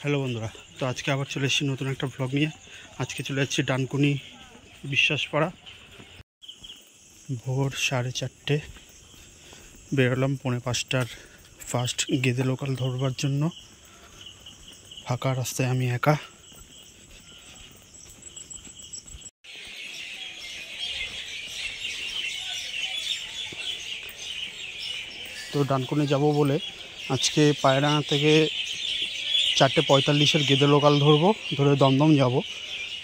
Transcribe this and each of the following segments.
Hello বন্ধুরা, তো আজকে আবার চলে এসেছি নতুন একটা ব্লগ নিয়ে। আজকে চলে যাচ্ছি ডানকুনি বিশ্বাসপাড়া। ভোর 4:30 বেরোলাম, 4:45টার ফার্স্ট গেদে লোকাল ধরবার জন্য। ফাঁকা রাস্তায় আমি একা। তো ডানকুনি যাব বলে আজকে পায়রাঙা থেকে 4:45-এর গেদে লোকাল ধরবো, ধরে দমদম যাব।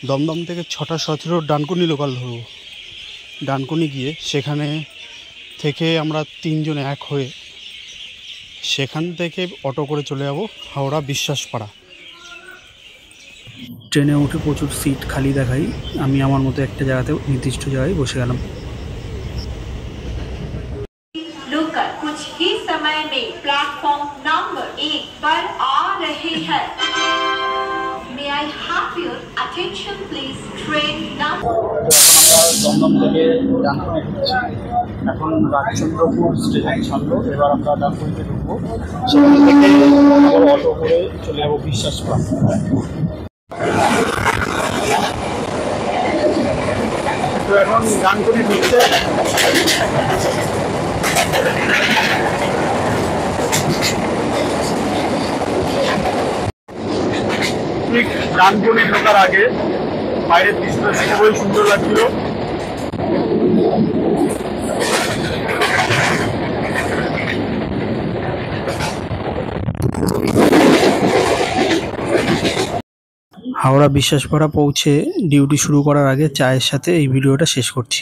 দমদম থেকে 6:17 ডানকুনি লোকাল ধরবো। ডানকুনি গিয়ে সেখানে থেকে আমরা তিনজন এক হয়ে সেখান থেকে অটো করে চলে যাব হাওড়া বিশ্বাসপাড়া। ট্রেনে উঠে প্রচুর সিট খালি দেখাই, আমি আমার মতো একটা জায়গাতে নির্দিষ্ট জায়গায় বসে গেলাম। कुछ ही समय में प्लेटफॉर्म नंबर 1 पर आ रहे हैं। May I have your attention please? Train number। Dumdum থেকে ডানকুনি ঢুকছি। এখন রাজচন্দ্রপুর স্টেশন ছাড়লো, এবার আমরা ডানকুনিতে ঢুকবো। সেখান থেকে আবার অটো করে চলে যাবো বিশ্বাসপাড়া। তো এখন ডানকুনি ঢুকছে। ঠিক ডানকুনি ঢোকার আগে বাইরের দৃশ্যটা খুবই সুন্দর লাগছিল। হাওড়া বিশ্বাসপাড়া পৌঁছে ডিউটি শুরু করার আগে চায়ের সাথে এই ভিডিওটা শেষ করছি।